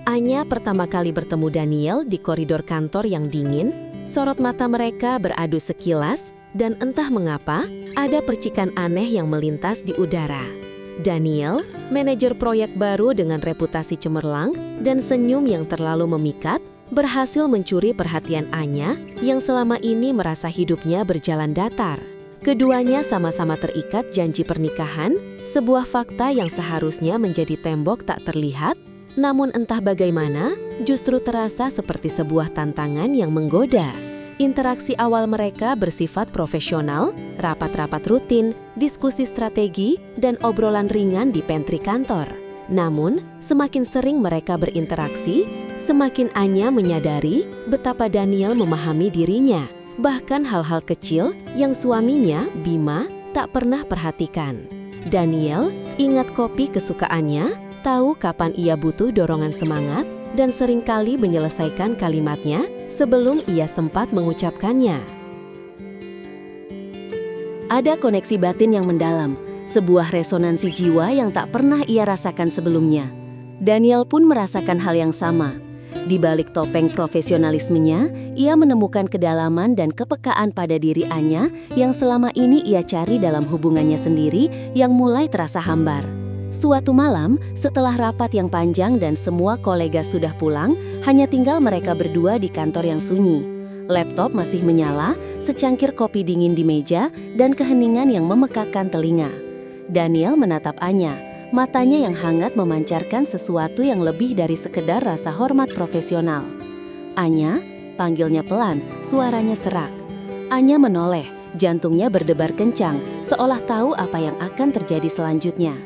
Anya pertama kali bertemu Daniel di koridor kantor yang dingin, sorot mata mereka beradu sekilas, dan entah mengapa, ada percikan aneh yang melintas di udara. Daniel, manajer proyek baru dengan reputasi cemerlang dan senyum yang terlalu memikat, berhasil mencuri perhatian Anya yang selama ini merasa hidupnya berjalan datar. Keduanya sama-sama terikat janji pernikahan, sebuah fakta yang seharusnya menjadi tembok tak terlihat, namun entah bagaimana, justru terasa seperti sebuah tantangan yang menggoda. Interaksi awal mereka bersifat profesional, rapat-rapat rutin, diskusi strategi, dan obrolan ringan di pantry kantor. Namun, semakin sering mereka berinteraksi, semakin Anya menyadari betapa Daniel memahami dirinya, bahkan hal-hal kecil yang suaminya, Bima, tak pernah perhatikan. Daniel ingat kopi kesukaannya, tahu kapan ia butuh dorongan semangat, dan seringkali menyelesaikan kalimatnya sebelum ia sempat mengucapkannya. Ada koneksi batin yang mendalam, sebuah resonansi jiwa yang tak pernah ia rasakan sebelumnya. Daniel pun merasakan hal yang sama. Di balik topeng profesionalismenya, ia menemukan kedalaman dan kepekaan pada diri Anya yang selama ini ia cari dalam hubungannya sendiri yang mulai terasa hambar. Suatu malam, setelah rapat yang panjang dan semua kolega sudah pulang, hanya tinggal mereka berdua di kantor yang sunyi. Laptop masih menyala, secangkir kopi dingin di meja, dan keheningan yang memekakkan telinga. Daniel menatap Anya, matanya yang hangat memancarkan sesuatu yang lebih dari sekedar rasa hormat profesional. "Anya," panggilnya pelan, suaranya serak. Anya menoleh, jantungnya berdebar kencang, seolah tahu apa yang akan terjadi selanjutnya.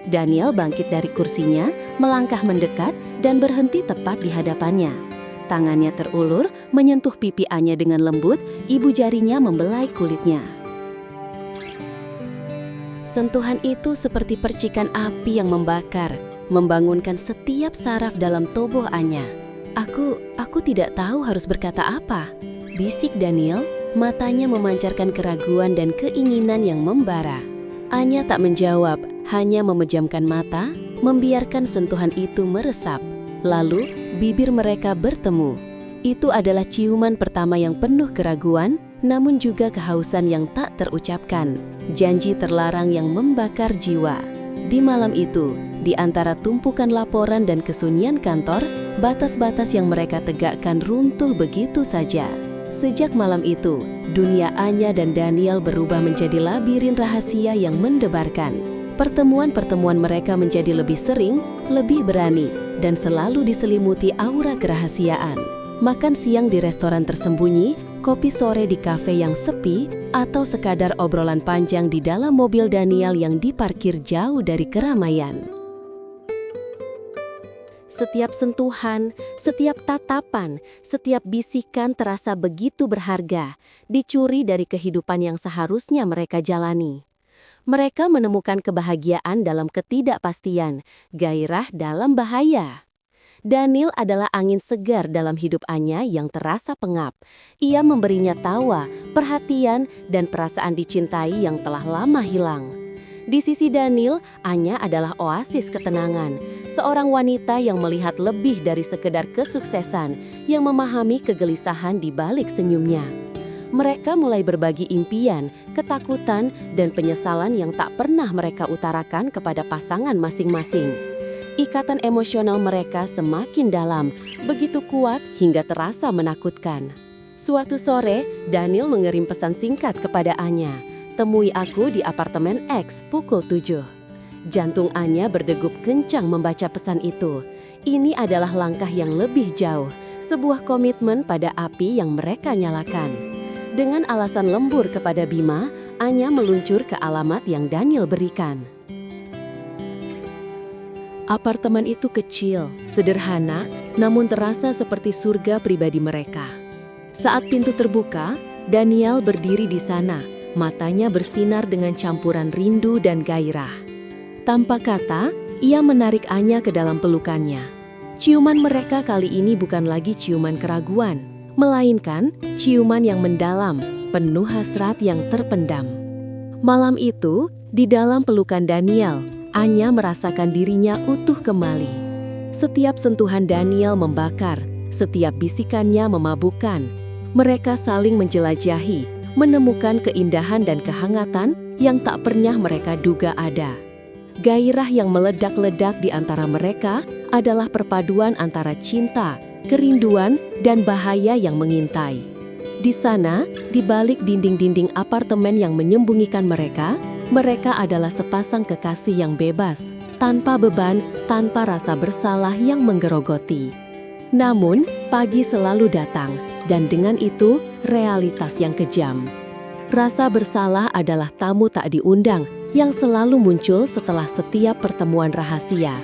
Daniel bangkit dari kursinya, melangkah mendekat, dan berhenti tepat di hadapannya. Tangannya terulur, menyentuh pipi Anya dengan lembut, ibu jarinya membelai kulitnya. Sentuhan itu seperti percikan api yang membakar, membangunkan setiap saraf dalam tubuh Anya. Aku tidak tahu harus berkata apa," bisik Daniel, matanya memancarkan keraguan dan keinginan yang membara. Anya tak menjawab, hanya memejamkan mata, membiarkan sentuhan itu meresap. Lalu, bibir mereka bertemu. Itu adalah ciuman pertama yang penuh keraguan, namun juga kehausan yang tak terucapkan. Janji terlarang yang membakar jiwa. Di malam itu, di antara tumpukan laporan dan kesunyian kantor, batas-batas yang mereka tegakkan runtuh begitu saja. Sejak malam itu, dunia Anya dan Daniel berubah menjadi labirin rahasia yang mendebarkan. Pertemuan-pertemuan mereka menjadi lebih sering, lebih berani, dan selalu diselimuti aura kerahasiaan. Makan siang di restoran tersembunyi, kopi sore di kafe yang sepi, atau sekadar obrolan panjang di dalam mobil Daniel yang diparkir jauh dari keramaian. Setiap sentuhan, setiap tatapan, setiap bisikan terasa begitu berharga, dicuri dari kehidupan yang seharusnya mereka jalani. Mereka menemukan kebahagiaan dalam ketidakpastian, gairah dalam bahaya. Daniel adalah angin segar dalam hidup Anya yang terasa pengap. Ia memberinya tawa, perhatian, dan perasaan dicintai yang telah lama hilang. Di sisi Daniel, Anya adalah oasis ketenangan, seorang wanita yang melihat lebih dari sekedar kesuksesan, yang memahami kegelisahan di balik senyumnya. Mereka mulai berbagi impian, ketakutan, dan penyesalan yang tak pernah mereka utarakan kepada pasangan masing-masing. Ikatan emosional mereka semakin dalam, begitu kuat hingga terasa menakutkan. Suatu sore, Daniel mengirim pesan singkat kepada Anya. "Temui aku di apartemen X pukul 7. Jantung Anya berdegup kencang membaca pesan itu. Ini adalah langkah yang lebih jauh, sebuah komitmen pada api yang mereka nyalakan. Dengan alasan lembur kepada Bima, Anya meluncur ke alamat yang Daniel berikan. Apartemen itu kecil, sederhana, namun terasa seperti surga pribadi mereka. Saat pintu terbuka, Daniel berdiri di sana, matanya bersinar dengan campuran rindu dan gairah. Tanpa kata, ia menarik Anya ke dalam pelukannya. Ciuman mereka kali ini bukan lagi ciuman keraguan, melainkan ciuman yang mendalam, penuh hasrat yang terpendam. Malam itu, di dalam pelukan Daniel, Anya merasakan dirinya utuh kembali. Setiap sentuhan Daniel membakar, setiap bisikannya memabukkan. Mereka saling menjelajahi, menemukan keindahan dan kehangatan yang tak pernah mereka duga ada. Gairah yang meledak-ledak di antara mereka adalah perpaduan antara cinta, kerinduan, dan bahaya yang mengintai. Di sana, di balik dinding-dinding apartemen yang menyembunyikan mereka adalah sepasang kekasih yang bebas, tanpa beban, tanpa rasa bersalah yang menggerogoti. Namun, pagi selalu datang, dan dengan itu, realitas yang kejam. Rasa bersalah adalah tamu tak diundang yang selalu muncul setelah setiap pertemuan rahasia.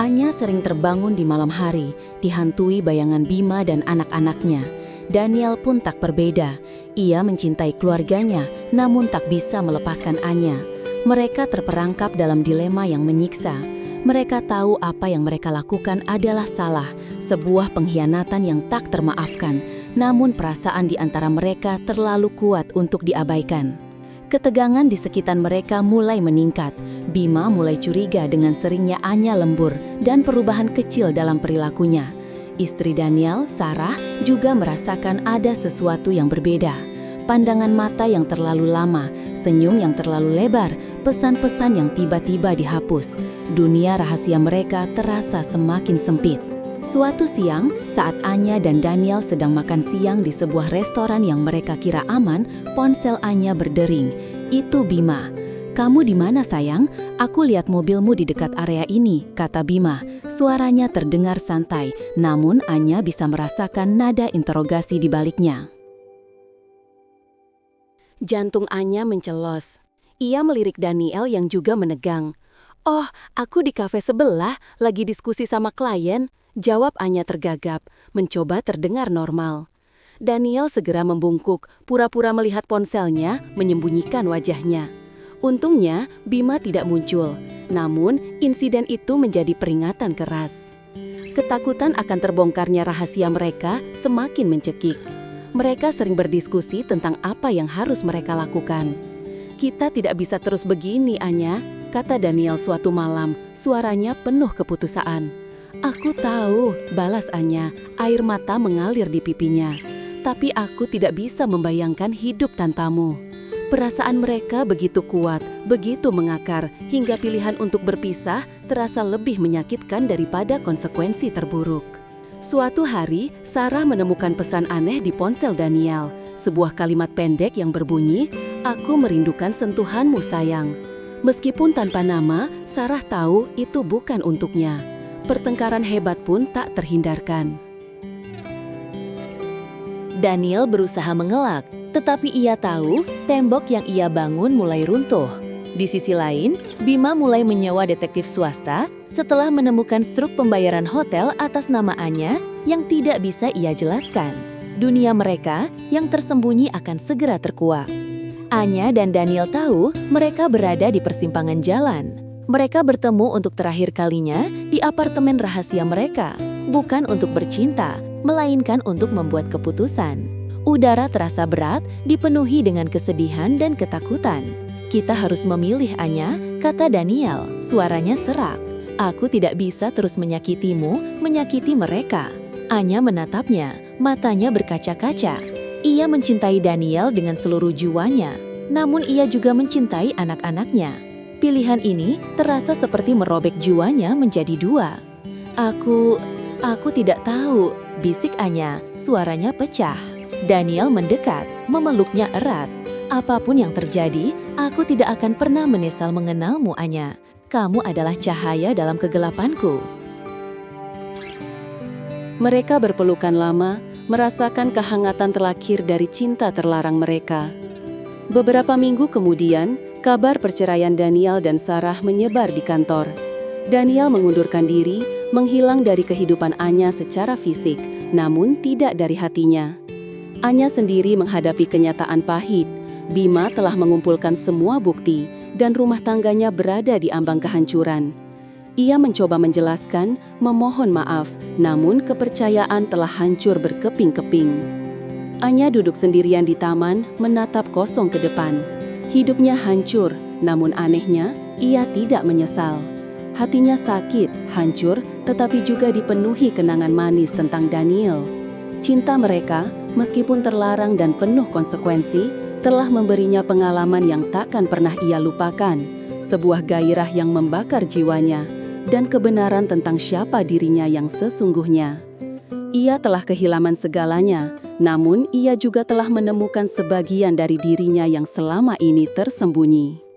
Anya sering terbangun di malam hari, dihantui bayangan Bima dan anak-anaknya. Daniel pun tak berbeda. Ia mencintai keluarganya, namun tak bisa melepaskan Anya. Mereka terperangkap dalam dilema yang menyiksa. Mereka tahu apa yang mereka lakukan adalah salah, sebuah pengkhianatan yang tak termaafkan. Namun perasaan di antara mereka terlalu kuat untuk diabaikan. Ketegangan di sekitar mereka mulai meningkat. Bima mulai curiga dengan seringnya Anya lembur dan perubahan kecil dalam perilakunya. Istri Daniel, Sarah, juga merasakan ada sesuatu yang berbeda. Pandangan mata yang terlalu lama, senyum yang terlalu lebar, pesan-pesan yang tiba-tiba dihapus. Dunia rahasia mereka terasa semakin sempit. Suatu siang, saat Anya dan Daniel sedang makan siang di sebuah restoran yang mereka kira aman, ponsel Anya berdering. Itu Bima. "Kamu di mana, sayang? Aku lihat mobilmu di dekat area ini," kata Bima. Suaranya terdengar santai, namun Anya bisa merasakan nada interogasi di baliknya. Jantung Anya mencelos. Ia melirik Daniel yang juga menegang. "Oh, aku di kafe sebelah, lagi diskusi sama klien," jawab Anya tergagap, mencoba terdengar normal. Daniel segera membungkuk, pura-pura melihat ponselnya, menyembunyikan wajahnya. Untungnya, Bima tidak muncul. Namun, insiden itu menjadi peringatan keras. Ketakutan akan terbongkarnya rahasia mereka semakin mencekik. Mereka sering berdiskusi tentang apa yang harus mereka lakukan. "Kita tidak bisa terus begini, Anya," kata Daniel suatu malam, suaranya penuh keputusaan. "Aku tahu," balas Anya, air mata mengalir di pipinya. "Tapi aku tidak bisa membayangkan hidup tanpamu." Perasaan mereka begitu kuat, begitu mengakar, hingga pilihan untuk berpisah terasa lebih menyakitkan daripada konsekuensi terburuk. Suatu hari, Sarah menemukan pesan aneh di ponsel Daniel. Sebuah kalimat pendek yang berbunyi, "Aku merindukan sentuhanmu, sayang." Meskipun tanpa nama, Sarah tahu itu bukan untuknya. Pertengkaran hebat pun tak terhindarkan. Daniel berusaha mengelak, tetapi ia tahu tembok yang ia bangun mulai runtuh. Di sisi lain, Bima mulai menyewa detektif swasta setelah menemukan struk pembayaran hotel atas nama Anya yang tidak bisa ia jelaskan. Dunia mereka yang tersembunyi akan segera terkuak. Anya dan Daniel tahu mereka berada di persimpangan jalan. Mereka bertemu untuk terakhir kalinya di apartemen rahasia mereka, bukan untuk bercinta, melainkan untuk membuat keputusan. Udara terasa berat, dipenuhi dengan kesedihan dan ketakutan. "Kita harus memilih, Anya," kata Daniel, suaranya serak. "Aku tidak bisa terus menyakitimu, menyakiti mereka." Anya menatapnya, matanya berkaca-kaca. Ia mencintai Daniel dengan seluruh jiwanya, namun ia juga mencintai anak-anaknya. Pilihan ini terasa seperti merobek jiwanya menjadi dua. Aku tidak tahu," bisik Anya, suaranya pecah. Daniel mendekat, memeluknya erat. "Apapun yang terjadi, aku tidak akan pernah menyesal mengenalmu, Anya. Kamu adalah cahaya dalam kegelapanku." Mereka berpelukan lama, merasakan kehangatan terakhir dari cinta terlarang mereka. Beberapa minggu kemudian, kabar perceraian Daniel dan Sarah menyebar di kantor. Daniel mengundurkan diri, menghilang dari kehidupan Anya secara fisik, namun tidak dari hatinya. Anya sendiri menghadapi kenyataan pahit. Bima telah mengumpulkan semua bukti dan rumah tangganya berada di ambang kehancuran. Ia mencoba menjelaskan, memohon maaf, namun kepercayaan telah hancur berkeping-keping. Anya duduk sendirian di taman, menatap kosong ke depan. Hidupnya hancur, namun anehnya, ia tidak menyesal. Hatinya sakit, hancur, tetapi juga dipenuhi kenangan manis tentang Daniel. Cinta mereka, meskipun terlarang dan penuh konsekuensi, telah memberinya pengalaman yang takkan pernah ia lupakan, sebuah gairah yang membakar jiwanya, dan kebenaran tentang siapa dirinya yang sesungguhnya. Ia telah kehilangan segalanya, namun ia juga telah menemukan sebagian dari dirinya yang selama ini tersembunyi.